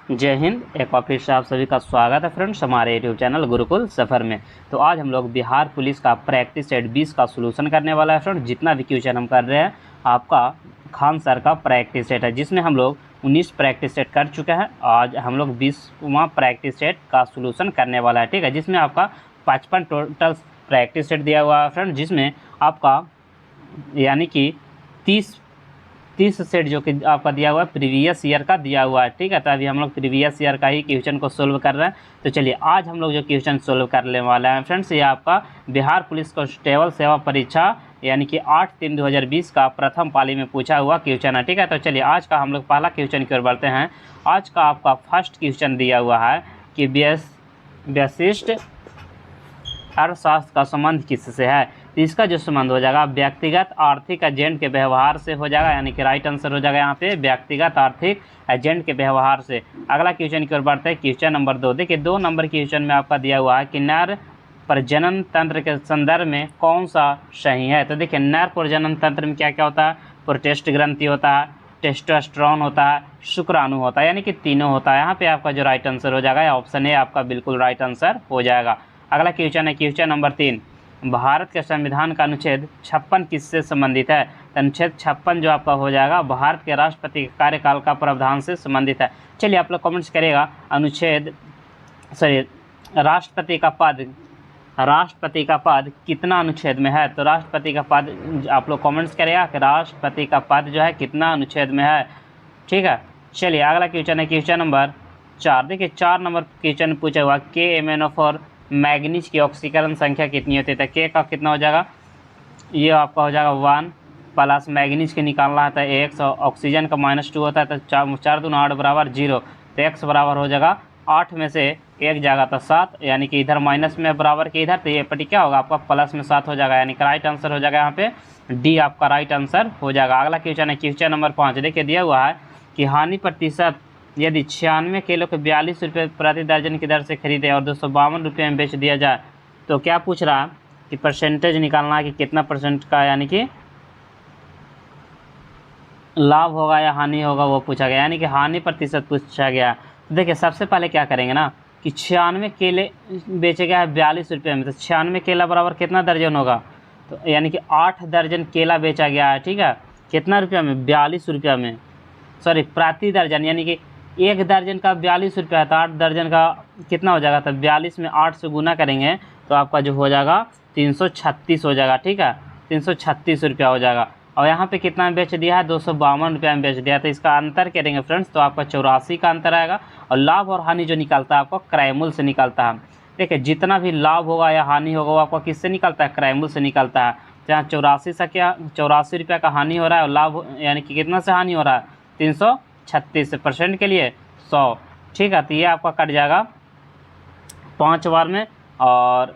जय हिंद। एक बार फिर से आप सभी का स्वागत है फ्रेंड्स हमारे यूट्यूब चैनल गुरुकुल सफ़र में। तो आज हम लोग बिहार पुलिस का प्रैक्टिस सेट 20 का सोल्यूशन करने वाला है फ्रेंड्स। जितना भी क्वेश्चन हम कर रहे हैं आपका खान सर का प्रैक्टिस सेट है, जिसमें हम लोग 19 प्रैक्टिस सेट कर चुके हैं। आज हम लोग 20वां प्रैक्टिस सेट का सोल्यूशन करने वाला है, ठीक है। जिसमें आपका 55 टोटल प्रैक्टिस सेट दिया हुआ है फ्रेंड, जिसमें आपका यानी कि 30 सेट जो कि आपका दिया हुआ है प्रीवियस ईयर का दिया हुआ है, ठीक है। तो अभी हम लोग प्रीवियस ईयर का ही क्वेश्चन को सोल्व कर रहे हैं। तो चलिए आज हम लोग जो क्वेश्चन सोल्व करने वाले हैं फ्रेंड्स, ये आपका बिहार पुलिस कांस्टेबल सेवा परीक्षा यानी कि 8/3/2020 का प्रथम पाली में पूछा हुआ क्वेश्चन है, ठीक है। तो चलिए आज का हम लोग पहला क्वेश्चन की ओर बढ़ते हैं। आज का आपका फर्स्ट क्वेश्चन दिया हुआ है कि व्यशिष्ट अर्थशास्त्र का संबंध किससे है। तो इसका जो संबंध हो जाएगा व्यक्तिगत आर्थिक एजेंट के व्यवहार से हो जाएगा, यानी कि राइट आंसर हो जाएगा यहाँ पे व्यक्तिगत आर्थिक एजेंट के व्यवहार से। अगला क्वेश्चन की ओर बढ़ते हैं, क्वेश्चन नंबर 2। देखिए 2 नंबर क्वेश्चन में आपका दिया हुआ है कि नर प्रजनन तंत्र के संदर्भ में कौन सा सही है। तो देखिए नर प्रजनन तंत्र में क्या क्या होता है, प्रोटेस्ट ग्रंथि होता है, टेस्टोस्टेरोन होता है, शुक्राणु होता है, यानी कि तीनों होता है। यहाँ पे आपका जो राइट आंसर हो जाएगा ऑप्शन ए आपका बिल्कुल राइट आंसर हो जाएगा। अगला क्वेश्चन है क्वेश्चन नंबर 3। भारत के संविधान का अनुच्छेद 56 किससे संबंधित है। तो अनुच्छेद 56 जो आपका हो जाएगा भारत के राष्ट्रपति के कार्यकाल का प्रावधान से संबंधित है। चलिए आप लोग कमेंट्स करिएगा राष्ट्रपति का पद कितना अनुच्छेद में है। तो राष्ट्रपति का पद आप लोग कमेंट्स करिएगा कि राष्ट्रपति का पद जो है कितना अनुच्छेद में है, ठीक है। चलिए अगला क्वेश्चन है क्वेश्चन नंबर 4। देखिए 4 नंबर क्वेश्चन पूछा हुआ KMnO4 मैग्नीज की ऑक्सीकरण संख्या कितनी होती है। तो के का कितना हो जाएगा, ये आपका हो जाएगा 1 प्लस मैग्नीज के निकालना है तो x, ऑक्सीजन का -2 होता है तो 4 दूना 8 बराबर 0। तो x बराबर हो जाएगा 8 में से 1 जाएगा तो 7, यानी कि इधर माइनस में बराबर के इधर, तो ये पटी क्या होगा आपका प्लस में 7 हो जाएगा, यानी कि राइट आंसर हो जाएगा यहाँ पे डी आपका राइट आंसर हो जाएगा। अगला क्वेश्चन है क्वेश्चन नंबर 5। देखिए दिया हुआ है कि हानि प्रतिशत यदि 96 किलो के 42 रुपये प्रति दर्जन की दर से खरीदे और 252 रुपये में बेच दिया जाए, तो क्या पूछ रहा है कि परसेंटेज निकालना है कि कितना परसेंट का यानी कि लाभ होगा या हानि होगा वो पूछा गया, यानी कि हानि प्रतिशत पूछा गया। तो देखिए सबसे पहले क्या करेंगे ना कि 96 केले बेचे गया है 42 रुपये में, तो 96 केला बराबर कितना दर्जन होगा, तो यानी कि 8 दर्जन केला बेचा गया है, ठीक है। कितना रुपया में, 42 रुपया में, सॉरी प्रति दर्जन, यानी कि 1 दर्जन का 42 रुपया है तो 8 दर्जन का कितना हो जाएगा। तो 42 में 8 से गुना करेंगे तो आपका जो हो जाएगा 336 हो जाएगा, ठीक है। 336 रुपया हो जाएगा। और यहाँ पे कितना में बेच दिया है, 252 रुपया में बेच दिया। तो इसका अंतर करेंगे फ्रेंड्स तो आपका 84 का अंतर आएगा। और लाभ और हानि जो निकलता है आपको क्रयमूल्य से निकलता है। देखिए जितना भी लाभ होगा या हानि होगा वो आपको किससे निकलता है, क्रयमूल्य से निकलता है। तो यहाँ 84 रुपया का हानि हो रहा है और लाभ यानी कि कितना से हानि हो रहा है, 336 परसेंट के लिए 100, ठीक है। तो ये आपका कट जाएगा 5 बार में, और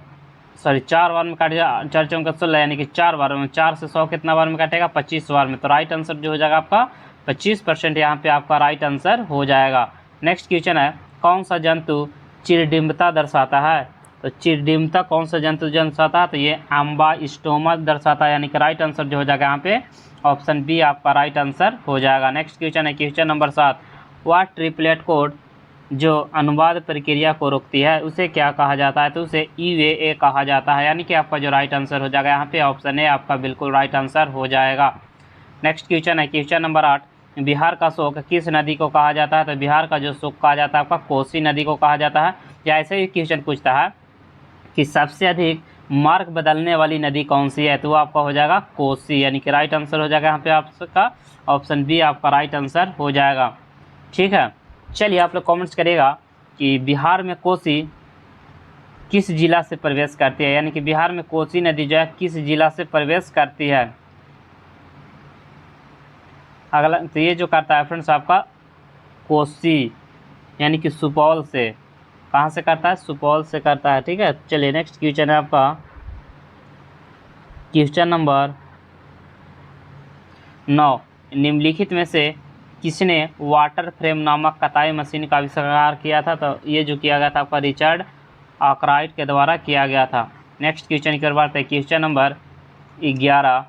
सॉरी 4 बार में कट जाएगा, 4 चौका 16, यानी कि 4 बार में, 4 से 100 कितना बार में कटेगा, 25 बार में। तो राइट आंसर जो हो जाएगा आपका 25% यहाँ पे आपका राइट आंसर हो जाएगा। नेक्स्ट क्वेश्चन है कौन सा जंतु चिरडिम्बता दर्शाता है। तो चिरडिम्बता कौन सा जंतु दर्शाता है, तो ये एम्बाइस्टोमा दर्शाता है, यानी कि राइट आंसर जो हो जाएगा यहाँ पे ऑप्शन बी आपका राइट आंसर हो जाएगा। नेक्स्ट क्वेश्चन है क्वेश्चन नंबर 7। वह ट्रिपलेट कोड जो अनुवाद प्रक्रिया को रोकती है उसे क्या कहा जाता है। तो उसे EVA कहा जाता है, यानी कि आपका जो राइट आंसर हो जाएगा यहाँ पे ऑप्शन ए आपका बिल्कुल राइट आंसर हो जाएगा। नेक्स्ट क्वेश्चन है क्वेश्चन नंबर 8। बिहार का शोक किस नदी को कहा जाता है। तो बिहार का जो शोक कहा जाता है आपका कोसी नदी को कहा जाता है। या ऐसे ही क्वेश्चन पूछता है कि सबसे अधिक मार्ग बदलने वाली नदी कौन सी है, तो वो आपका हो जाएगा कोसी, यानी कि राइट आंसर हो जाएगा यहाँ पे आपका ऑप्शन बी आपका राइट आंसर हो जाएगा, ठीक है। चलिए आप लोग कमेंट्स करिएगा कि बिहार में कोसी किस जिला से प्रवेश करती है, यानी कि बिहार में कोसी नदी जो है किस जिला से प्रवेश करती है। अगला तो ये जो करता है फ्रेंड्स आपका कोसी, यानी कि सुपौल से, कहाँ से करता है, सुपौल से करता है, ठीक है। चलिए नेक्स्ट क्वेश्चन है आपका क्वेश्चन नंबर 9। निम्नलिखित में से किसने वाटर फ्रेम नामक कताई मशीन का आविष्कार किया था। तो ये जो किया गया था आपका रिचर्ड आर्कराइट के द्वारा किया गया था। नेक्स्ट क्वेश्चन की बात है क्वेश्चन नंबर 11।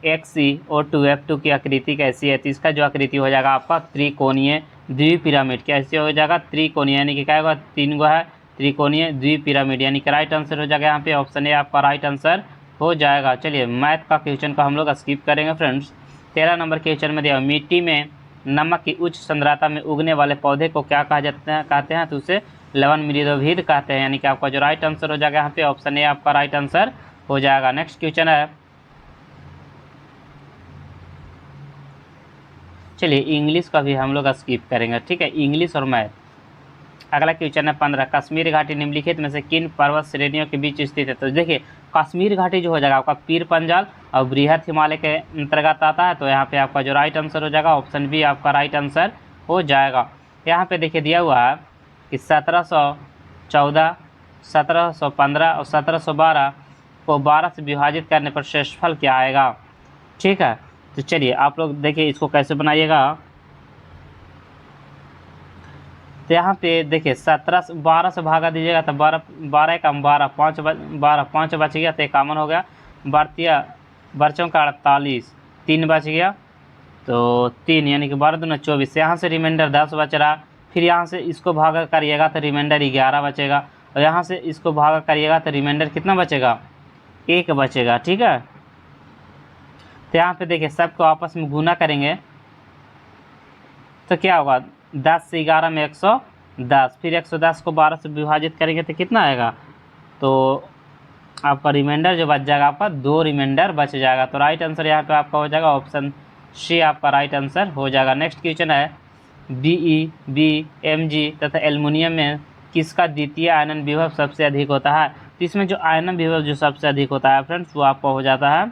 XeO2F2 की आकृति कैसी है, तो इसका जो आकृति हो जाएगा आपका त्रिकोणीय द्विपिरामिड। कैसे हो जाएगा, त्रिकोणीय, यानी कि क्या होगा, 3 गो है, त्रिकोणीय द्विपिरामिड, यानी कि राइट आंसर हो जाएगा यहाँ पे ऑप्शन ए आपका राइट आंसर हो जाएगा। चलिए मैथ का क्वेश्चन को हम लोग स्किप करेंगे फ्रेंड्स। 13 नंबर के क्वेश्चन में दिया, मिट्टी में नमक की उच्च सांद्रता में उगने वाले पौधे को क्या कहा जाता है, कहते हैं, तो उसे लवण मृदोभिद कहते हैं, यानी कि आपका जो राइट आंसर हो जाएगा यहाँ पे ऑप्शन ए आपका राइट आंसर हो जाएगा। नेक्स्ट क्वेश्चन है, चलिए इंग्लिश का भी हम लोग स्किप करेंगे, ठीक है, इंग्लिश और मैथ। अगला क्वेश्चन है 15, कश्मीर घाटी निम्नलिखित में से किन पर्वत श्रेणियों के बीच स्थित है, तो देखिए कश्मीर घाटी जो हो जाएगा आपका पीर पंजाल और बृहद हिमालय के अंतर्गत आता है, तो यहाँ पे आपका जो राइट आंसर हो जाएगा ऑप्शन बी आपका राइट आंसर हो जाएगा। यहाँ पे देखिए दिया हुआ है कि 1714, 1715 और 1712 को 12 से विभाजित करने पर शेषफल क्या आएगा, ठीक है। तो चलिए आप लोग देखिए इसको कैसे बनाइएगा, तो यहाँ पे देखिए 12 से भागा दीजिएगा तो 12 का 12 5 बच गया तो 51 हो गया, बर्चों का 48, 3 बच गया तो 3, यानी कि 12 दूना 24, यहाँ से रिमाइंडर 10 बच रहा। फिर यहाँ से इसको भागा करिएगा तो रिमाइंडर 11 बचेगा, और यहाँ से इसको भागा करिएगा तो रिमाइंडर कितना बचेगा, 1 बचेगा, ठीक है। तो यहाँ पे देखिए सबको आपस में गुना करेंगे तो क्या होगा, 10 से 11 में 110, फिर 110 को 12 से विभाजित करेंगे तो कितना आएगा, तो आपका रिमाइंडर जो बच जाएगा आपका 2 रिमाइंडर बच जाएगा, तो राइट आंसर यहाँ पे आपका हो जाएगा ऑप्शन सी आपका राइट आंसर हो जाएगा। नेक्स्ट क्वेश्चन है, BE, Mg तथा एल्युमिनियम में किसका द्वितीय आयनन विभव सबसे अधिक होता है, तो इसमें जो आयनन विभव जो सबसे अधिक होता है फ्रेंड्स वो आपका हो जाता है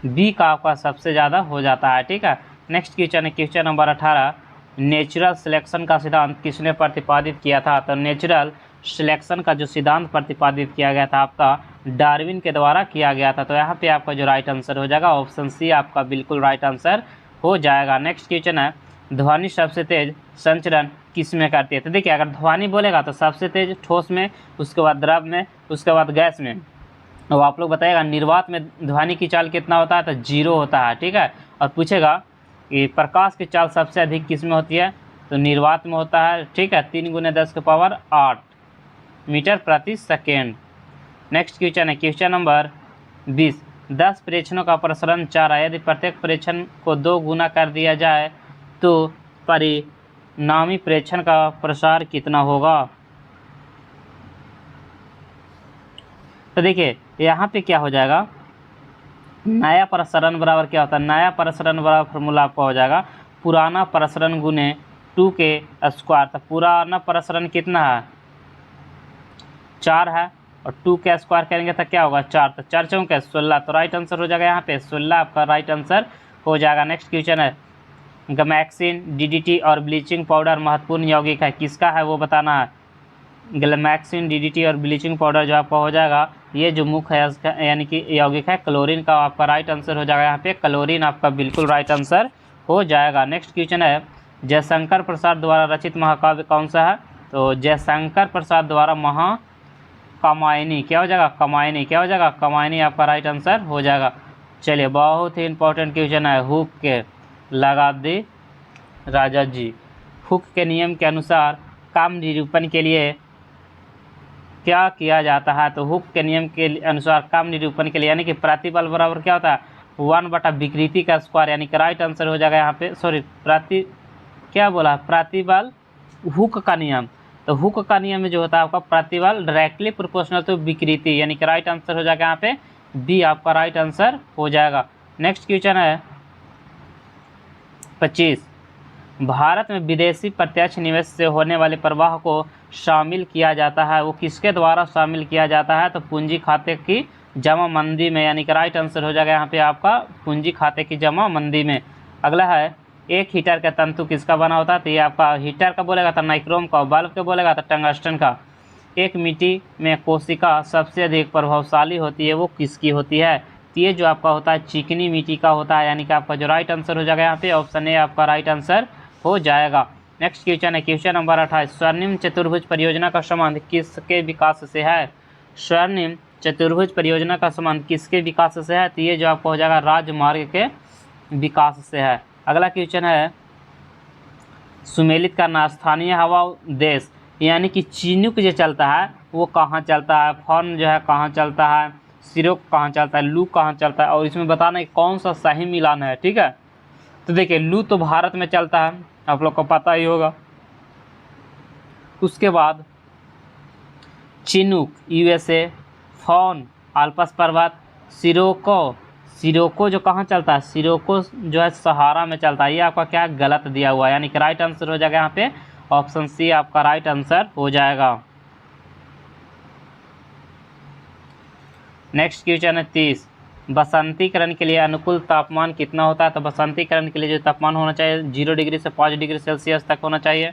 बी का आपका सबसे ज़्यादा हो जाता है, ठीक है। नेक्स्ट क्वेश्चन है क्वेश्चन नंबर 18, नेचुरल सिलेक्शन का सिद्धांत किसने प्रतिपादित किया था, तो नेचुरल सिलेक्शन का जो सिद्धांत प्रतिपादित किया गया था आपका डार्विन के द्वारा किया गया था, तो यहाँ पे आपका जो राइट आंसर हो जाएगा ऑप्शन सी आपका बिल्कुल राइट आंसर हो जाएगा। नेक्स्ट क्वेश्चन है, ध्वनि सबसे तेज संचरण किस में करती है, तो देखिए अगर ध्वनि बोलेगा तो सबसे तेज ठोस में, उसके बाद द्रव में, उसके बाद गैस में, तो आप लोग बताइएगा निर्वात में ध्वनि की चाल कितना होता है, तो 0 होता है, ठीक है। और पूछेगा कि प्रकाश की चाल सबसे अधिक किस में होती है, तो निर्वात में होता है, ठीक है, 3 × 10⁸ मीटर प्रति सेकेंड। नेक्स्ट क्वेश्चन है क्वेश्चन नंबर 20, 10 प्रेक्षणों का प्रसरण 4 है, यदि प्रत्येक प्रेक्षण को 2 गुना कर दिया जाए तो परिणामी प्रेक्षण का प्रसार कितना होगा, तो देखिए यहाँ पे क्या हो जाएगा, नया प्रसरण बराबर क्या होता है, नया प्रसरण बराबर फॉर्मूला आपका हो जाएगा पुराना प्रसरण गुने 2 के स्क्वायर, तो पुराना प्रसरण कितना है 4 है, और 2 के स्क्वायर करेंगे तो क्या होगा 4, तो 4 चौके 16, तो राइट आंसर हो जाएगा यहाँ पे 16 आपका राइट आंसर हो जाएगा। नेक्स्ट क्वेश्चन है, गैमाक्सिन, DDT और ब्लीचिंग पाउडर महत्वपूर्ण यौगिक है, किसका है वो बताना है। ग्लैमैक्सिन, DDT और ब्लीचिंग पाउडर जो आपका हो जाएगा ये जो मुख्य है उसका यानी कि यौगिक है क्लोरीन का, आपका राइट आंसर हो जाएगा यहाँ पे क्लोरीन आपका बिल्कुल राइट आंसर हो जाएगा। नेक्स्ट क्वेश्चन है, जयशंकर प्रसाद द्वारा रचित महाकाव्य कौन सा है, तो जयशंकर प्रसाद द्वारा महाकामायनी क्या हो जाएगा, कमायनी क्या हो जाएगा, कमायनी आपका राइट आंसर हो जाएगा। चलिए बहुत ही इंपॉर्टेंट क्वेश्चन है, हुक के लगा दी राजा जी, हुक के नियम के अनुसार काम निरूपण के लिए क्या किया जाता है, तो हुक के नियम के अनुसार काम निरूपण के लिए यानी कि प्रतिबल बराबर क्या होता है 1/विकृति का स्क्वायर, यानी कि राइट आंसर हो जाएगा यहाँ पे, सॉरी प्रतिबल हुक का नियम, तो हुक का नियम में जो होता है आपका प्रतिबल डायरेक्टली प्रोपोर्शनल टू विकृति, यानी कि राइट आंसर हो जाएगा यहाँ पे बी आपका राइट आंसर हो जाएगा। नेक्स्ट क्वेश्चन है 25, भारत में विदेशी प्रत्यक्ष निवेश से होने वाले प्रवाह को शामिल किया जाता है, वो किसके द्वारा शामिल किया जाता है, तो पूंजी खाते की जमा मंदी में, यानी कि राइट आंसर हो जाएगा यहाँ पे आपका पूंजी खाते की जमा मंदी में। अगला है, एक हीटर का तंतु किसका बना होता है, तो ये आपका हीटर का बोलेगा तो नाइक्रोम का, बल्ब का बोलेगा तो टंगस्टन का। एक मिट्टी में कोशिका सबसे अधिक प्रभावशाली होती है वो किसकी होती है, तो ये जो आपका होता है चिकनी मिट्टी का होता है, यानी कि आपका जो राइट आंसर हो जाएगा यहाँ पे ऑप्शन ए आपका राइट आंसर हो जाएगा। नेक्स्ट क्वेश्चन है क्वेश्चन नंबर 28, स्वर्णिम चतुर्भुज परियोजना का संबंध किसके विकास से है? स्वर्णिम चतुर्भुज परियोजना का संबंध किसके विकास से है? तो ये जो आपको हो जाएगा राजमार्ग के विकास से है। अगला क्वेश्चन है सुमेलित करना, स्थानीय हवा देश यानी कि चिनूक जो चलता है वो कहाँ चलता है, फॉर्न जो है कहाँ चलता है, सिरोक कहाँ चलता है, लू कहाँ चलता है, और इसमें बताना है कौन सा सही मिलान है। ठीक है, तो देखिए लू तो भारत में चलता है, आप लोग को पता ही होगा। उसके बाद चिनूक यूएसए, फॉर्न आल्प्स पर्वत, सिरोको जो कहाँ चलता है, सिरोको जो है सहारा में चलता है। ये आपका क्या गलत दिया हुआ है, यानी कि राइट आंसर हो जाएगा यहाँ पे ऑप्शन सी आपका राइट आंसर हो जाएगा। नेक्स्ट क्वेश्चन है 30, बसंतीकरण के लिए अनुकूल तापमान कितना होता है? तो बसंतीकरण के लिए जो तापमान होना चाहिए 0 डिग्री से 5 डिग्री सेल्सियस तक होना चाहिए।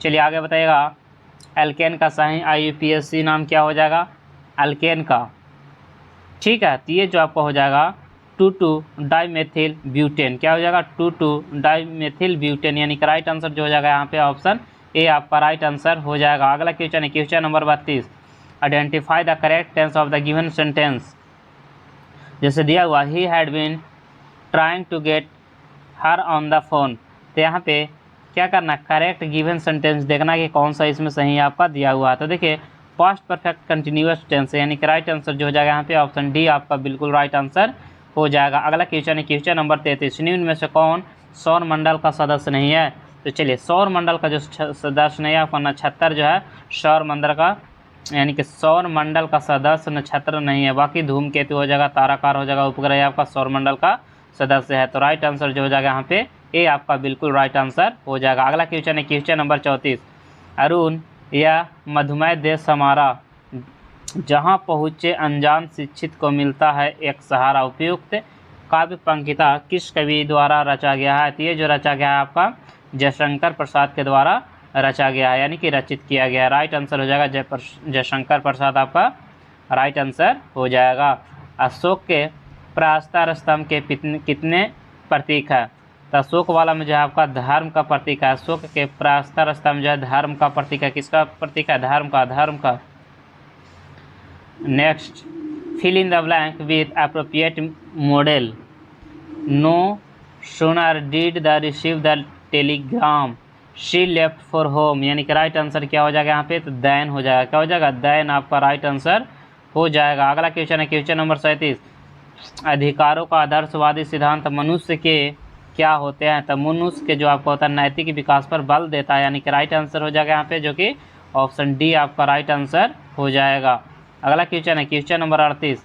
चलिए आगे बताइएगा, एल्केन का सही IUPAC नाम क्या हो जाएगा? एल्केन का, ठीक है, तो ये जो आपका हो जाएगा 2,2 डाइमेथिल ब्यूटेन। क्या हो जाएगा? 2,2 डाइमेथिल ब्यूटेन, यानी कि राइट आंसर जो हो जाएगा यहाँ पे ऑप्शन ए आपका राइट आंसर हो जाएगा। अगला क्वेश्चन है question number 32, identify the correct tense of the given sentence. जैसे दिया हुआ ही had been trying to get her on the phone, तो यहाँ पे क्या करना, करेक्ट गिवन सेंटेंस देखना कि कौन सा इसमें सही आपका दिया हुआ है। तो देखिए पास्ट परफेक्ट कंटिन्यूअस टेंस यानी कि राइट आंसर जो हो जाएगा यहाँ पे ऑप्शन डी आपका बिल्कुल राइट आंसर हो जाएगा। अगला क्वेश्चन है क्वेश्चन नंबर 33, निम्न में से कौन सौर मंडल का सदस्य नहीं है? तो चलिए सौर मंडल का जो सदस्य नहीं है आपका नक्षत्र जो है सौर मंडल का, यानी कि सौर मंडल का सदस्य नक्षत्र नहीं है, बाकी धूमकेतु हो जाएगा, ताराकार हो जाएगा, उपग्रह आपका सौर मंडल का सदस्य है। तो राइट आंसर जो हो जाएगा यहाँ पे ए आपका बिल्कुल राइट आंसर हो जाएगा। अगला क्वेश्चन है क्वेश्चन नंबर 34, अरुण या मधुमेह देश हमारा, जहाँ पहुँचे अनजान शिक्षित को मिलता है एक सहारा, उपयुक्त काव्य पंक्तिका किस कवि द्वारा रचा गया है? तो ये जो रचा गया है आपका जयशंकर प्रसाद के द्वारा रचा गया है, यानी कि रचित किया गया है। राइट आंसर हो जाएगा जयशंकर प्रसाद आपका राइट आंसर हो जाएगा। अशोक के प्रस्तर स्तंभ के कितने प्रतीक है? तो अशोक वाला में जो है आपका धर्म का प्रतीक है, अशोक के प्रस्तर स्तंभ जो है धर्म का प्रतीक है। किसका प्रतीक है? धर्म का। Next, fill in the blank with appropriate modal. No sooner did the receive the telegram she left for home, यानी कि राइट आंसर क्या हो जाएगा यहाँ पे? तो दैन हो जाएगा। क्या हो जाएगा? दैन आपका राइट आंसर हो जाएगा। अगला क्वेश्चन है क्वेश्चन नंबर 37, अधिकारों का आदर्शवादी सिद्धांत मनुष्य के क्या होते हैं? तो मनुष्य के जो आपका होता है नैतिक विकास पर बल देता है, यानी कि राइट आंसर हो जाएगा यहाँ पे जो कि ऑप्शन डी आपका राइट आंसर हो जाएगा। अगला क्वेश्चन है क्वेश्चन नंबर 38,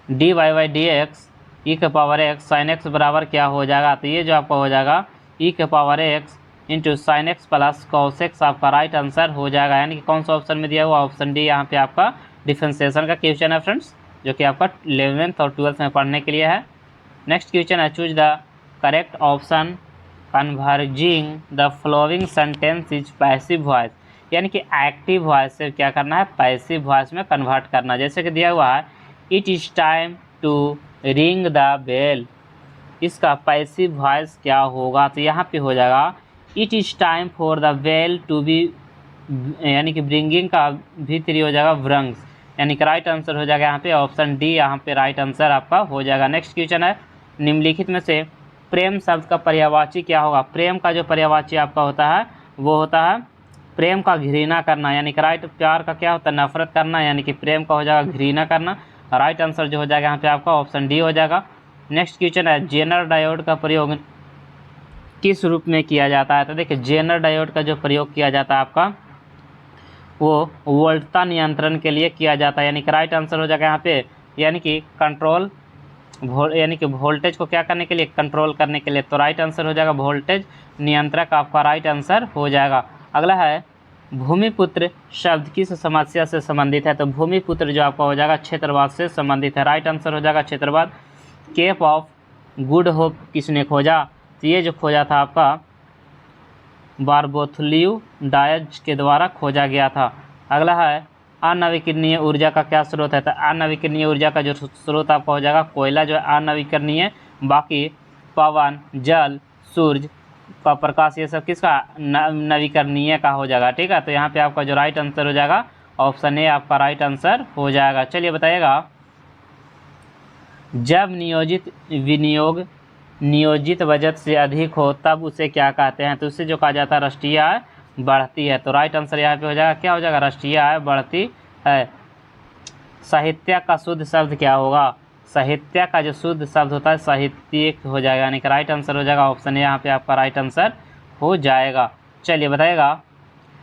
dy/dx e के पावर x साइन एक्स बराबर क्या हो जाएगा? तो ये जो आपका हो जाएगा e के power x into sine x plus cos x आपका राइट आंसर हो जाएगा, यानी कि कौन सा ऑप्शन में दिया हुआ? ऑप्शन डी यहाँ पे आपका डिफरेंशिएशन का क्वेश्चन है फ्रेंड्स, जो कि आपका 11th और 12th में पढ़ने के लिए है। नेक्स्ट क्वेश्चन है choose the correct option converging the flowing sentence is passive voice, यानी कि एक्टिव वॉइस से क्या करना है? पैसिव वॉइस में कन्वर्ट करना। जैसे कि दिया हुआ है it is time to ring the bell, इसका पैसिव वॉइस क्या होगा? तो यहाँ पे हो जाएगा it is time for the bell to be, यानी कि ब्रिंगिंग का भीतरी हो जाएगा व्रंग्स, यानी कि राइट आंसर हो जाएगा यहाँ पे ऑप्शन डी यहाँ पे राइट आंसर आपका हो जाएगा। नेक्स्ट क्वेश्चन है निम्नलिखित में से प्रेम शब्द का पर्यायवाची क्या होगा? प्रेम का जो पर्यायवाची आपका होता है वो होता है प्रेम का घृणा करना, यानी कि राइट, प्यार का क्या होता है? नफरत करना, यानी कि प्रेम का हो जाएगा घृणा करना। राइट आंसर जो हो जाएगा यहाँ पे आपका ऑप्शन डी हो जाएगा। नेक्स्ट क्वेश्चन है जेनर डायोड का प्रयोग किस रूप में किया जाता है? तो देखिए जेनर डायोड का जो प्रयोग किया जाता है आपका वो वोल्टता नियंत्रण के लिए किया जाता है, यानी कि राइट आंसर हो जाएगा यहाँ पे, यानी कि कंट्रोल यानी कि वोल्टेज को क्या करने के लिए? कंट्रोल करने के लिए। तो राइट आंसर हो जाएगा वोल्टेज नियंत्रक आपका राइट आंसर हो जाएगा। अगला है भूमिपुत्र शब्द किस समस्या से संबंधित है? तो भूमिपुत्र जो आपका हो जाएगा क्षेत्रवाद से संबंधित है। राइट आंसर हो जाएगा क्षेत्रवाद। केप ऑफ गुड होप किसने खोजा? तो ये जो खोजा था आपका बारबोथलियो डायज के द्वारा खोजा गया था। अगला है अनवीकरणीय ऊर्जा का क्या स्रोत है? तो अनवीकरणीय ऊर्जा का जो स्रोत आपका हो जाएगा कोयला जो है अनवीकरणीय, बाकी पवन, जल, सूर्य का प्रकाश, ये सब किसका नवीकरणीय का हो जाएगा। ठीक है, तो यहाँ पे आपका जो राइट आंसर हो जाएगा ऑप्शन ए आपका राइट आंसर हो जाएगा। चलिए बताइएगा, जब नियोजित विनियोग नियोजित बजट से अधिक हो तब उसे क्या कहते हैं, तो उससे जो कहा जाता है राष्ट्रीय आय बढ़ती है। तो राइट आंसर यहाँ पे हो जाएगा, क्या हो जाएगा, राष्ट्रीय आय बढ़ती है। साहित्य का शुद्ध शब्द क्या होगा, साहित्य का जो शुद्ध शब्द होता है साहित्यिक हो जाएगा, यानी कि राइट आंसर हो जाएगा ऑप्शन ए यहाँ पे आपका राइट आंसर हो जाएगा। चलिए बताइएगा,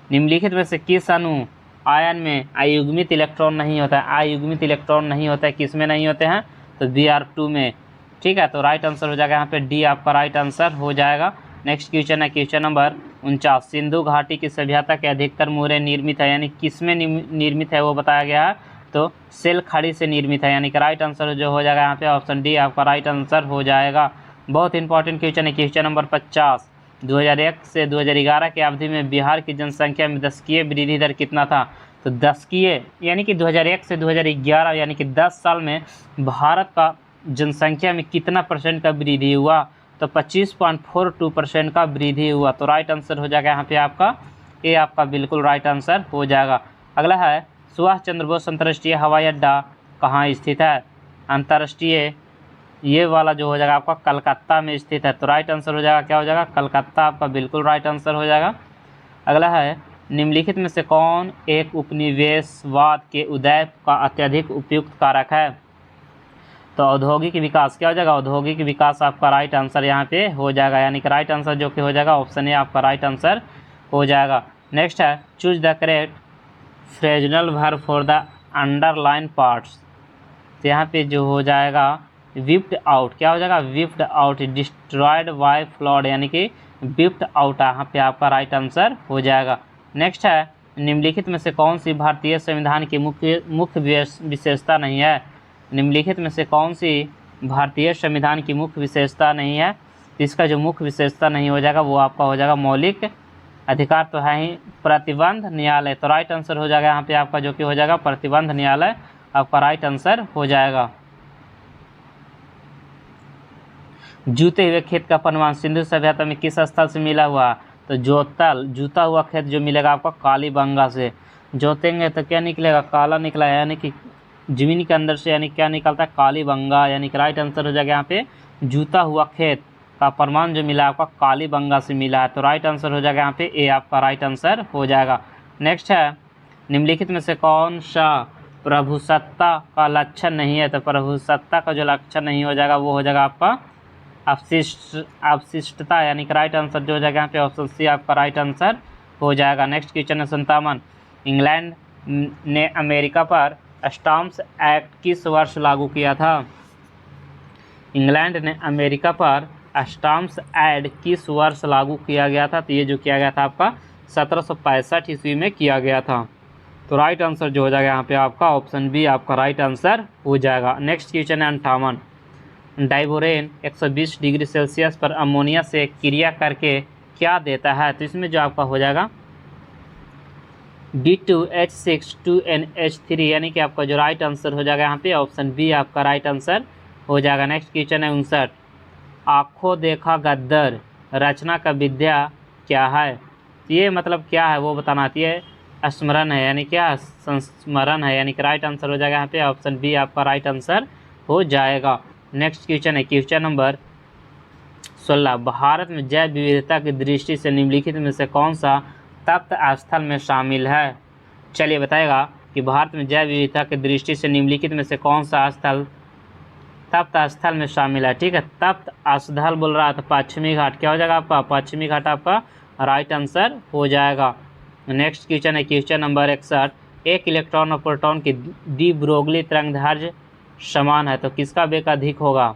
निम्नलिखित में से किस अणु आयन में अयुग्मित इलेक्ट्रॉन नहीं होता है, अयुग्मित इलेक्ट्रॉन नहीं होता है, किस में नहीं होते हैं, तो Br2 में। ठीक है, तो राइट आंसर हो जाएगा यहाँ पे डी आपका राइट आंसर हो जाएगा। नेक्स्ट क्वेश्चन है क्वेश्चन नंबर 49, सिंधु घाटी की सभ्यता के अधिकतर मूर्य निर्मित है, यानी किस में निर्मित है वो बताया गया है, तो सेल खड़ी से निर्मित है, यानी कि राइट आंसर जो हो जाएगा यहाँ पे ऑप्शन डी आपका राइट आंसर हो जाएगा। बहुत इंपॉर्टेंट क्वेश्चन है क्वेश्चन नंबर 50, 2001 से 2011 की अवधि में बिहार की जनसंख्या में दशकीय वृद्धि दर कितना था, तो दशकीय यानी कि 2001 से 2011 यानी कि 10 साल में भारत का जनसंख्या में कितना % का वृद्धि हुआ, तो 25.42% का वृद्धि हुआ। तो राइट आंसर हो जाएगा यहाँ पे आपका ए आपका बिल्कुल राइट आंसर हो जाएगा। अगला है, सुभाष चंद्र बोस अंतर्राष्ट्रीय हवाई अड्डा कहाँ स्थित है, अंतर्राष्ट्रीय ये वाला जो हो जाएगा आपका कलकत्ता में स्थित है। तो राइट आंसर हो जाएगा, क्या हो जाएगा, कलकत्ता आपका बिल्कुल राइट आंसर हो जाएगा। अगला है, निम्नलिखित में से कौन एक उपनिवेशवाद के उदय का अत्यधिक उपयुक्त कारक है, तो औद्योगिक विकास, क्या हो जाएगा, औद्योगिक विकास आपका राइट आंसर यहाँ पे हो जाएगा, यानी कि राइट आंसर जो कि हो जाएगा ऑप्शन ए आपका राइट आंसर हो जाएगा। नेक्स्ट है, choose the correct Fresnel verb for the underline parts, तो यहाँ पे जो हो जाएगा विप्ड आउट, क्या हो जाएगा, whipped out, destroyed by flood, यानी कि विप्ड आउट यहाँ पे आपका राइट आंसर हो जाएगा। नेक्स्ट है, निम्नलिखित में से कौन सी भारतीय संविधान की मुख्य विशेषता नहीं है, निम्नलिखित में से कौन सी भारतीय संविधान की मुख्य विशेषता नहीं है, इसका जो मुख्य विशेषता नहीं हो जाएगा वो आपका हो जाएगा मौलिक अधिकार तो है ही, प्रतिबंध न्यायालय। तो राइट आंसर हो जाएगा यहाँ पे आपका जो कि हो जाएगा प्रतिबंध न्यायालय आपका राइट आंसर हो जाएगा। जूते हुए खेत का प्रमाण सिंधु सभ्यता में किस स्थल से मिला हुआ, तो जोतल, जूता हुआ खेत जो मिलेगा आपका कालीबंगा से। जोतेंगे तो क्या निकलेगा, काला निकला, यानी कि जमीन के अंदर से, यानी क्या निकलता है, कालीबंगा, यानी कि राइट आंसर हो जाएगा यहाँ पे जूता हुआ खेत का प्रमाण जो मिला आपका कालीबंगा से मिला है। तो राइट आंसर हो जाएगा यहाँ पे ए आपका राइट आंसर हो जाएगा। नेक्स्ट है, निम्नलिखित में से कौन सा प्रभुसत्ता का लक्षण नहीं है, तो प्रभुसत्ता का जो लक्षण नहीं हो जाएगा वो हो जाएगा आपका अवशिष्टता, यानी कि राइट आंसर जो हो जाएगा यहाँ पे ऑप्शन सी आपका राइट आंसर हो जाएगा। नेक्स्ट क्वेश्चन है 57, इंग्लैंड ने अमेरिका पर स्टाम्प्स एक्ट किस वर्ष लागू किया था, इंग्लैंड ने अमेरिका पर स्टाम्प्स एक्ट किस वर्ष लागू किया गया था, तो ये जो किया गया था आपका 1765 ईस्वी में किया गया था। तो राइट आंसर जो हो जाएगा यहाँ पे आपका ऑप्शन बी आपका राइट आंसर हो जाएगा। नेक्स्ट क्वेश्चन है 58, डाइबोरेन 120 डिग्री सेल्सियस पर अमोनिया से क्रिया करके क्या देता है, तो इसमें जो आपका हो जाएगा D2H6 यानी कि आपका जो राइट आंसर हो जाएगा यहाँ पे ऑप्शन बी आपका राइट आंसर हो जाएगा। नेक्स्ट क्वेश्चन है 59, आँखों देखा गद्दर रचना का विद्या क्या है, तो ये मतलब क्या है वो बताना आती है, स्मरण है, यानी क्या संस्मरण है, यानी कि राइट आंसर हो जाएगा यहाँ पे ऑप्शन बी आपका राइट आंसर हो जाएगा। नेक्स्ट क्वेश्चन है क्वेश्चन नंबर 16, भारत में जैव विविधता की दृष्टि से निम्नलिखित में से कौन सा तप्त स्थल में शामिल है, चलिए बताएगा कि भारत में जैव विविधता की दृष्टि से निम्नलिखित में से कौन सा स्थल तप्त स्थल में शामिल है। ठीक है, तप्त स्थल बोल रहा है तो पश्चिमी घाट, क्या हो जाएगा आपका पश्चिमी घाट आपका राइट आंसर हो जाएगा। नेक्स्ट क्वेश्चन है क्वेश्चन नंबर 61, एक इलेक्ट्रॉन और प्रोटॉन की डी ब्रोगली तरंगदैर्घ्य समान है, तो किसका वेग अधिक होगा,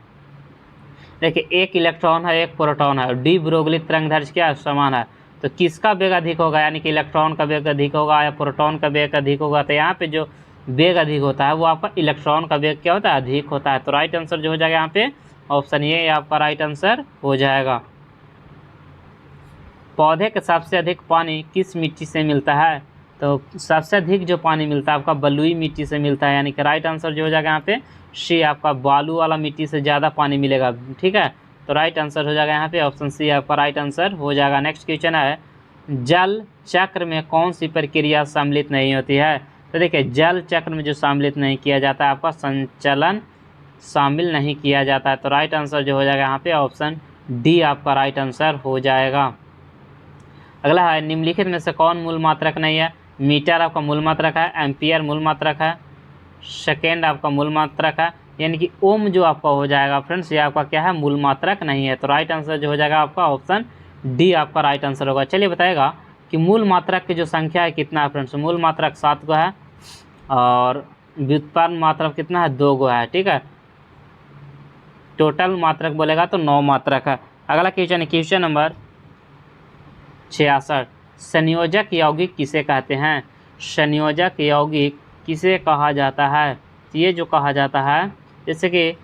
देखिए एक इलेक्ट्रॉन है एक प्रोटॉन है और डी ब्रोगली तरंगदैर्घ्य क्या समान है, तो किसका वेग अधिक होगा, यानी कि इलेक्ट्रॉन का वेग अधिक होगा या प्रोटॉन का वेग अधिक होगा, तो यहाँ पे जो वेग अधिक होता है वो आपका इलेक्ट्रॉन का वेग क्या होता है अधिक होता है। तो राइट आंसर जो हो जाएगा यहाँ पे ऑप्शन ए आपका राइट आंसर हो जाएगा। पौधे के सबसे अधिक पानी किस मिट्टी से मिलता है, तो सबसे अधिक जो पानी मिलता है आपका बलुई मिट्टी से मिलता है, यानी कि राइट आंसर जो हो जाएगा यहाँ पे सी आपका बालू वाला मिट्टी से ज़्यादा पानी मिलेगा। ठीक है, तो राइट आंसर हो जाएगा यहाँ पे ऑप्शन सी आपका राइट आंसर हो जाएगा। नेक्स्ट क्वेश्चन है, जल चक्र में कौन सी प्रक्रिया सम्मिलित नहीं होती है? तो देखिए जल चक्र में जो सम्मिलित नहीं किया जाता है आपका संचलन शामिल नहीं किया जाता है। तो राइट आंसर जो हो जाएगा यहाँ पे ऑप्शन डी आपका राइट आंसर हो जाएगा। अगला है, निम्नलिखित में से कौन मूल मात्रक नहीं है? मीटर आपका मूल मात्रक है, एम्पियर मूल मात्रक है, सेकेंड आपका मूल मात्रक है, यानी कि ओम जो आपका हो जाएगा फ्रेंड्स ये आपका क्या है? मूल मात्रक नहीं है। तो राइट आंसर जो हो जाएगा आपका ऑप्शन डी आपका राइट आंसर होगा। चलिए बताएगा कि मूल मात्रक की जो संख्या है कितना है फ्रेंड्स? मूल मात्रक 7 गो है और व्युत्पन्न मात्रक कितना है? 2 गो है, ठीक है। टोटल मात्रक बोलेगा तो 9 मात्रक है। अगला क्वेश्चन है क्वेश्चन नंबर 66, संयोजक यौगिक किसे कहते हैं? संयोजक यौगिक किसे कहा जाता है? ये जो कहा जाता है जैसे कि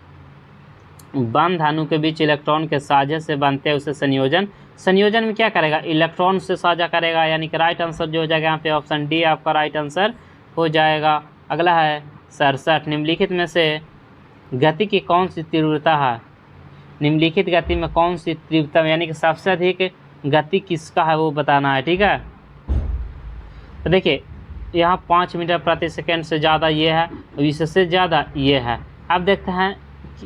बंध अणु के बीच इलेक्ट्रॉन के साझे से बनते हैं उसे संयोजन। संयोजन में क्या करेगा? इलेक्ट्रॉन से साझा करेगा, यानी कि राइट आंसर जो हो जाएगा यहाँ पे ऑप्शन डी आपका राइट आंसर हो जाएगा। अगला है 67, निम्नलिखित में से गति की कौन सी तीव्रता है? निम्नलिखित गति में कौन सी तीव्रता यानी कि सबसे अधिक गति किसका है वो बताना है, ठीक है। तो देखिए यहाँ 5 मीटर प्रति सेकेंड से ज़्यादा ये है, इससे ज़्यादा ये है। अब देखते हैं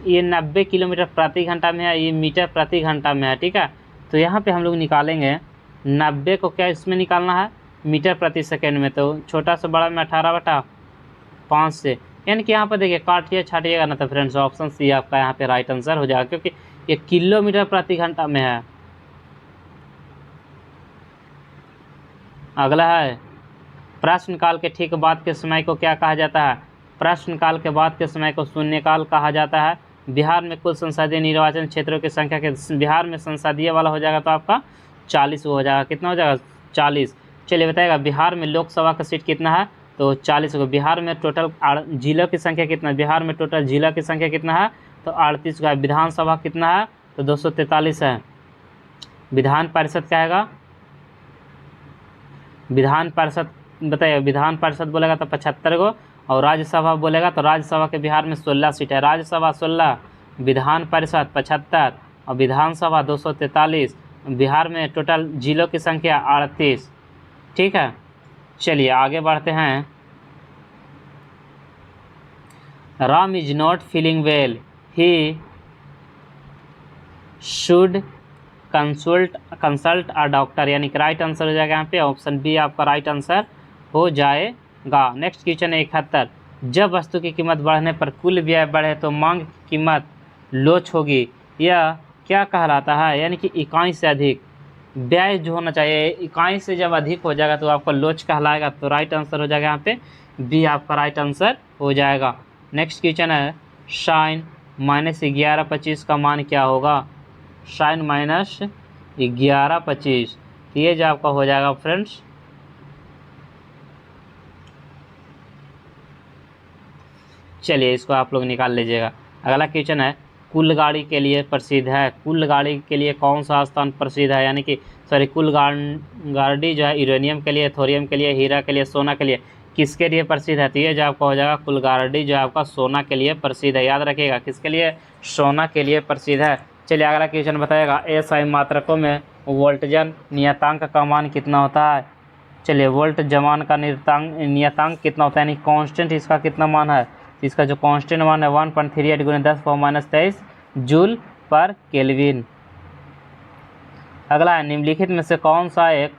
ये 90 किलोमीटर प्रति घंटा में है, ये मीटर प्रति घंटा में है, ठीक है। तो यहाँ पे हम लोग निकालेंगे 90 को, क्या इसमें निकालना है? मीटर प्रति सेकेंड में। तो छोटा से बड़ा में 18/5 से, यानी कि यहाँ पर देखिए काटिए छाटिएगा ना, तो फ्रेंड्स ऑप्शन सी आपका यहाँ पे राइट आंसर हो जाएगा, क्योंकि ये किलोमीटर प्रति घंटा में है। अगला है, प्रश्नकाल के ठीक बाद के समय को क्या कहा जाता है? प्रश्नकाल के बाद के समय को शून्यकाल कहा जाता है। बिहार में कुल संसदीय निर्वाचन क्षेत्रों की संख्या के बिहार में संसदीय वाला हो जाएगा तो आपका 40 हो जाएगा। कितना हो जाएगा? 40। चलिए बताएगा बिहार में लोकसभा का सीट कितना है? तो 40 को। बिहार में टोटल जिलों की संख्या कितना है? बिहार में टोटल जिला की संख्या कितना है? तो 38 का है। विधानसभा कितना है? तो 243 है। विधान परिषद क्या है? विधान परिषद बताइए, विधान परिषद बोलेगा तो 75 गो, और राज्यसभा बोलेगा तो राज्यसभा के बिहार में 16 सीट है। राज्यसभा 16, विधान परिषद 75 और विधानसभा 243। बिहार में टोटल जिलों की संख्या 38, ठीक है। चलिए आगे बढ़ते हैं। Ram is not feeling well, he should consult a doctor, यानी कि राइट आंसर हो जाएगा यहाँ पे ऑप्शन बी आपका राइट आंसर हो जाएगा। नेक्स्ट क्वेश्चन है 71, जब वस्तु की कीमत बढ़ने पर कुल व्यय बढ़े तो मांग की कीमत लोच होगी, यह क्या कहलाता है? यानी कि इकाई से अधिक व्यय जो होना चाहिए, इकाई से जब अधिक हो जाएगा तो आपका लोच कहलाएगा। तो राइट आंसर हो जाएगा यहाँ पे बी आपका राइट आंसर हो जाएगा। नेक्स्ट क्वेश्चन है, साइन -11/25 का मान क्या होगा? साइन -11/25, ये जो आपका हो जाएगा फ्रेंड्स चलिए इसको आप लोग निकाल लीजिएगा। अगला क्वेश्चन है, कुल गाड़ी के लिए प्रसिद्ध है, कुल गाड़ी के लिए कौन सा स्थान प्रसिद्ध है? यानी कि कुल गाड़ी जो है यूरेनियम के लिए, थोरियम के लिए, हीरा के लिए, सोना के लिए, किसके लिए प्रसिद्ध है? तो ये जो आपका हो जाएगा कुल गाड़ी जो है आपका सोना के लिए प्रसिद्ध है। याद रखिएगा किसके लिए? सोना के लिए प्रसिद्ध है। चलिए अगला क्वेश्चन बताएगा, एसआई मात्रकों में वोल्टजन नियतांक का मान कितना होता है? चलिए वोल्ट जमान का नियतांक कितना होता है, यानी कांस्टेंट इसका कितना मान है? इसका जो कांस्टेंट मान है 1.38 × 10⁻23 जूल पर केल्विन। अगला है, निम्नलिखित में से कौन सा एक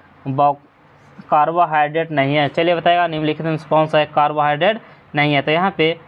कार्बोहाइड्रेट नहीं है? चलिए बताएगा निम्नलिखित में से कौन सा एक कार्बोहाइड्रेट नहीं है? तो यहाँ पे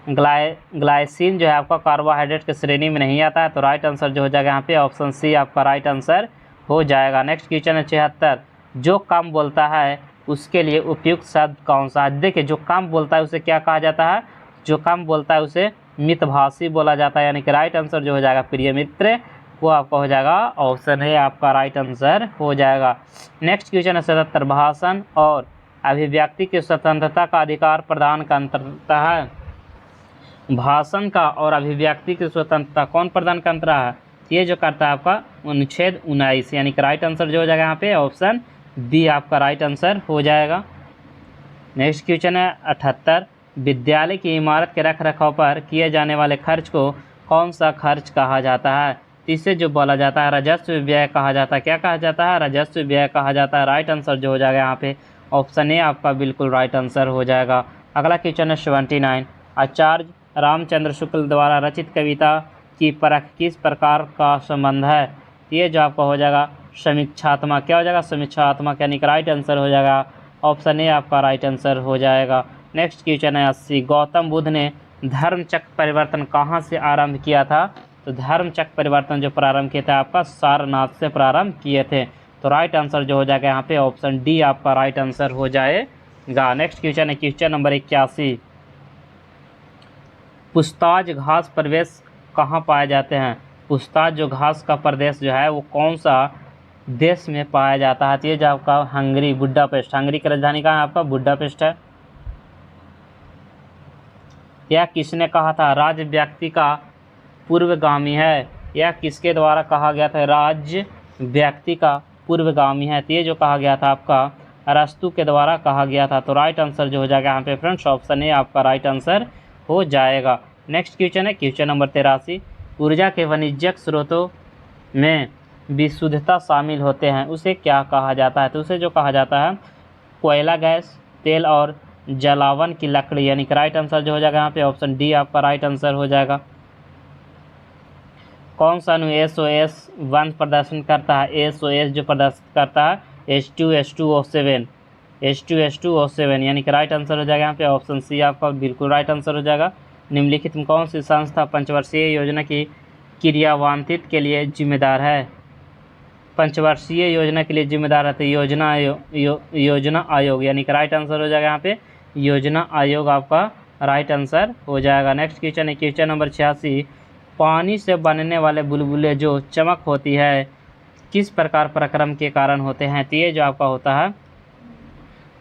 ग्लाइसिन जो है आपका कार्बोहाइड्रेट की श्रेणी में नहीं आता है। तो राइट आंसर जो हो जाएगा यहाँ पे ऑप्शन सी आपका राइट आंसर हो जाएगा। नेक्स्ट क्वेश्चन है 76, जो कम बोलता है उसके लिए उपयुक्त शब्द कौन सा है? देखिए जो कम बोलता है उसे क्या कहा जाता है? जो कम बोलता है उसे मितभाषी बोला जाता है, यानी कि राइट आंसर जो हो जाएगा प्रिय मित्र वो आपका हो जाएगा ऑप्शन है आपका राइट आंसर हो जाएगा। नेक्स्ट क्वेश्चन है 77, भाषण और अभिव्यक्ति की स्वतंत्रता का अधिकार प्रदान करता है? भाषण का और अभिव्यक्ति की स्वतंत्रता कौन प्रदान करता है? ये जो करता है आपका अनुच्छेद 19, यानी कि राइट आंसर जो हो जाएगा यहाँ पे ऑप्शन बी आपका राइट आंसर हो जाएगा। नेक्स्ट क्वेश्चन है 78, विद्यालय की इमारत के रख रखाव पर किए जाने वाले खर्च को कौन सा खर्च कहा जाता है? तो इसे जो बोला जाता है राजस्व व्यय कहा जाता है। क्या कहा जाता है? राजस्व व्यय कहा जाता है। राइट आंसर जो हो जाएगा यहाँ पे ऑप्शन ए आपका बिल्कुल राइट आंसर हो जाएगा। अगला क्वेश्चन है 79। आचार्य रामचंद्र शुक्ल द्वारा रचित कविता की परख किस प्रकार का संबंध है? ये जो आपका हो जाएगा समीक्षात्मक। क्या हो जाएगा? समीक्षात्मक, यानी कि राइट आंसर हो जाएगा ऑप्शन ए आपका राइट आंसर हो जाएगा। नेक्स्ट क्वेश्चन है 80। गौतम बुद्ध ने धर्मचक्र परिवर्तन कहाँ से आरंभ किया था? तो धर्मचक्र परिवर्तन जो प्रारंभ किया था आपका सारनाथ से प्रारंभ किए थे। तो राइट आंसर जो हो जाएगा यहाँ पे ऑप्शन डी आपका राइट आंसर हो जाएगा। नेक्स्ट क्वेश्चन है क्वेश्चन नंबर 81। पुछताछ घास प्रदेश कहाँ पाए जाते हैं? पुछताछ जो घास का प्रदेश जो है वो कौन सा देश में पाया जाता है? तो ये जो आपका हंगरी, बुडापेस्ट, हंगरी की राजधानी कहाँ है आपका? बुडापेस्ट है। यह किसने कहा था? राज्य व्यक्ति का पूर्वगामी है। यह किसके द्वारा कहा गया था? राज्य व्यक्ति का पूर्वगामी है। तो ये जो कहा गया था आपका अरस्तु के द्वारा कहा गया था। तो राइट आंसर जो हो जाएगा यहाँ पे फ्रेंड्स ऑप्शन ए आपका राइट आंसर हो जाएगा। नेक्स्ट क्वेश्चन है क्वेश्चन नंबर 83। ऊर्जा के वाणिज्यिक स्रोतों में विशुद्धता शामिल होते हैं, उसे क्या कहा जाता है? तो उसे जो कहा जाता है कोयला, गैस, तेल और जलावन की लकड़ी, यानी कि राइट आंसर जो हो जाएगा यहाँ पे ऑप्शन डी आपका राइट आंसर हो जाएगा। कौन सा अणु SOS1 प्रदर्शन करता है? SOS जो प्रदर्शित करता है H2H2O7, H2H2O7, यानी कि राइट आंसर हो जाएगा यहाँ पे ऑप्शन सी आपका बिल्कुल राइट आंसर हो जाएगा। निम्नलिखित में कौन सी संस्था पंचवर्षीय योजना की क्रियान्वित के लिए जिम्मेदार है? पंचवर्षीय योजना के लिए जिम्मेदार है तो योजना आयोग, यानी कि राइट आंसर हो जाएगा यहाँ पे योजना आयोग आपका राइट आंसर हो जाएगा। नेक्स्ट क्वेश्चन है क्वेश्चन नंबर 86। पानी से बनने वाले बुलबुले जो चमक होती है किस प्रकार प्रक्रम के कारण होते हैं? तो ये जो आपका होता है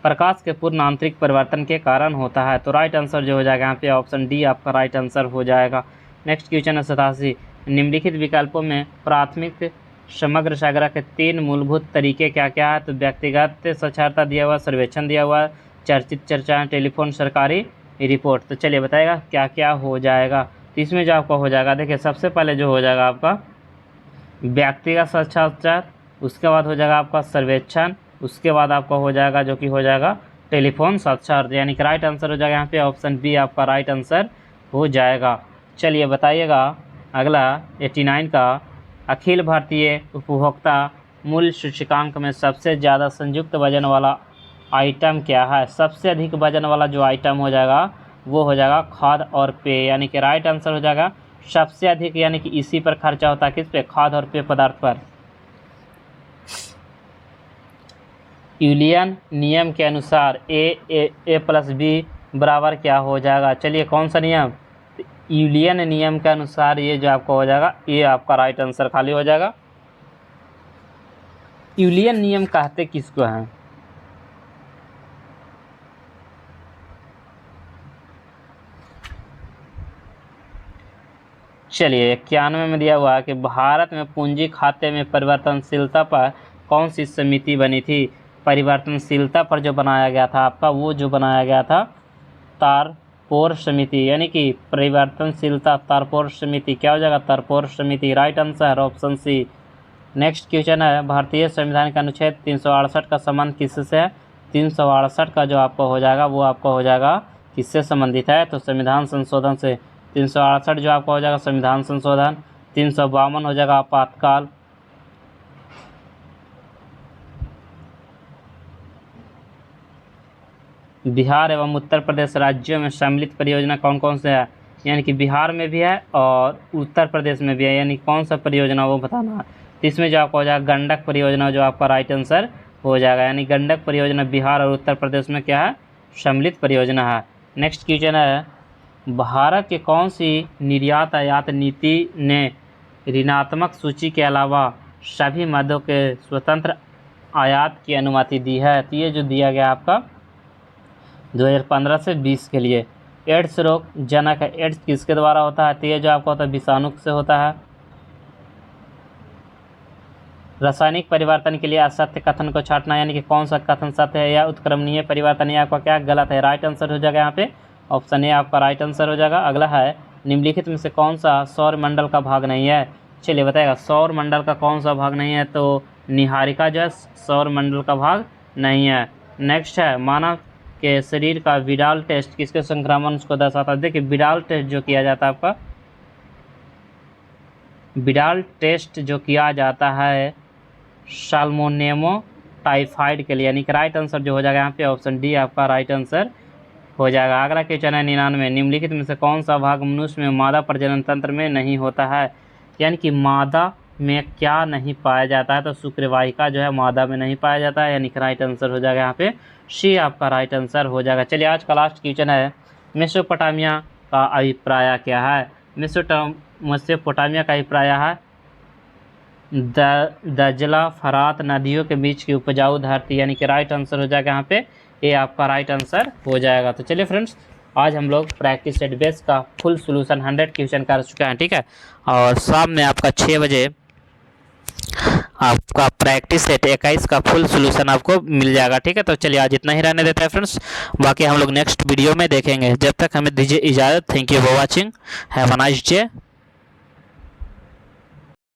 प्रकाश के पूर्ण आंतरिक परिवर्तन के कारण होता है। तो राइट आंसर जो हो जाएगा यहाँ पे ऑप्शन डी आपका राइट आंसर हो जाएगा। नेक्स्ट क्वेश्चन है 87। निम्नलिखित विकल्पों में प्राथमिक समग्र सागर के 3 मूलभूत तरीके क्या क्या है? तो व्यक्तिगत साक्षरता दिया हुआ, सर्वेक्षण दिया हुआ, चर्चित चर्चाएं, टेलीफोन, सरकारी रिपोर्ट। तो चलिए बताएगा क्या क्या हो जाएगा। तो इसमें जो आपका हो जाएगा देखिए सबसे पहले जो हो जाएगा आपका व्यक्तिगत साक्षात्कार, उसके बाद हो जाएगा आपका सर्वेक्षण, उसके बाद आपका हो जाएगा जो कि हो जाएगा टेलीफोन साक्षात्कार, यानी कि राइट आंसर हो जाएगा यहाँ पे ऑप्शन बी आपका राइट आंसर हो जाएगा। चलिए बताइएगा अगला 89 का अखिल भारतीय उपभोक्ता मूल्य सूचकांक में सबसे ज़्यादा संयुक्त वजन वाला आइटम क्या है? सबसे अधिक वजन वाला जो आइटम हो जाएगा वो हो जाएगा खाद्य और पेय, यानी कि राइट आंसर हो जाएगा सबसे अधिक, यानी कि इसी पर खर्चा होता है किस पे? खाद्य और पेय पदार्थ पर। यूलियन नियम के अनुसार ए प्लस बी बराबर क्या हो जाएगा? चलिए कौन सा नियम? यूलियन नियम के अनुसार ये जो आपका हो जाएगा ये आपका राइट आंसर खाली हो जाएगा। यूलियन नियम कहते किसको हैं? चलिए 91 में दिया हुआ है कि भारत में पूंजी खाते में परिवर्तनशीलता पर कौन सी समिति बनी थी? परिवर्तनशीलता पर जो बनाया गया था आपका वो जो बनाया गया था तारपोर समिति, यानी कि परिवर्तनशीलता तारपोर समिति। क्या हो जाएगा? तारपोर समिति right answer option C. Next question है भारतीय संविधान का अनुच्छेद 368 का संबंध किससे है? 368 का जो आपका हो जाएगा वो आपका हो जाएगा किससे संबंधित है? तो संविधान संशोधन से। 368 जो आपका हो जाएगा संविधान संशोधन। 352 हो जाएगा आपातकाल। बिहार एवं उत्तर प्रदेश राज्यों में सम्मिलित परियोजना कौन कौन से है? यानी कि बिहार में भी है और उत्तर प्रदेश में भी है, यानी कौन सा परियोजना वो बताना है। तो इसमें जो आपका हो जाएगा गंडक परियोजना जो आपका राइट आंसर हो जाएगा, यानी गंडक परियोजना बिहार और उत्तर प्रदेश में क्या है? सम्मिलित परियोजना है। नेक्स्ट क्वेश्चन है भारत के कौन सी निर्यात आयात नीति ने ऋणात्मक सूची के अलावा सभी मदों के स्वतंत्र आयात की अनुमति दी है? तो ये जो दिया गया आपका 2015 से 20 के लिए। एड्स रोग जनक है, एड्स किसके द्वारा होता है? तो ये जो आपका होता है विषाणु से होता है। रासायनिक परिवर्तन के लिए असत्य कथन को छांटना, यानी कि कौन सा कथन सत्य है या उत्क्रमणीय परिवर्तन या आपका क्या गलत है? राइट आंसर हो जाएगा यहाँ पे ऑप्शन ए आपका राइट आंसर हो जाएगा। अगला है निम्नलिखित में से कौन सा सौर मंडल का भाग नहीं है? चलिए बताएगा सौर मंडल का कौन सा भाग नहीं है, तो निहारिका जो है सौर मंडल का भाग नहीं है। नेक्स्ट है मानव के शरीर का विडाल टेस्ट किसके संक्रमण को दर्शाता है। देखिए विडाल टेस्ट जो किया जाता है आपका, विडाल टेस्ट जो किया जाता है साल्मोनेमो टाइफाइड के लिए, यानी कि राइट आंसर जो हो जाएगा यहाँ पे ऑप्शन डी आपका राइट आंसर हो जाएगा। अगला क्वेश्चन है 99, निम्नलिखित में से कौन सा भाग मनुष्य में मादा प्रजनन तंत्र में नहीं होता है, यानी कि मादा में क्या नहीं पाया जाता है, तो शुक्रवाहिका जो है मादा में नहीं पाया जाता है, यानी कि राइट आंसर हो जाएगा यहाँ पे सी आपका राइट आंसर हो जाएगा। चलिए आज का लास्ट क्वेश्चन है मेसोपोटामिया का अभिप्राय क्या है। मेसोपोटामिया का अभिप्राय है दजला फरात नदियों के बीच की उपजाऊ धरती, यानी कि राइट आंसर हो जाएगा यहाँ पे ये आपका राइट आंसर हो जाएगा। तो चलिए फ्रेंड्स आज हम लोग प्रैक्टिस सेट बेस का फुल सोल्यूशन 100 क्वेश्चन कर चुके हैं, ठीक है। और शाम में आपका 6 बजे आपका प्रैक्टिस सेट 21 का फुल सोल्यूशन आपको मिल जाएगा, ठीक है। तो चलिए आज इतना ही रहने देता है फ्रेंड्स, बाकी हम लोग नेक्स्ट वीडियो में देखेंगे। जब तक हमें दीजिए इजाज़त। Thank you for watching, have a nice day.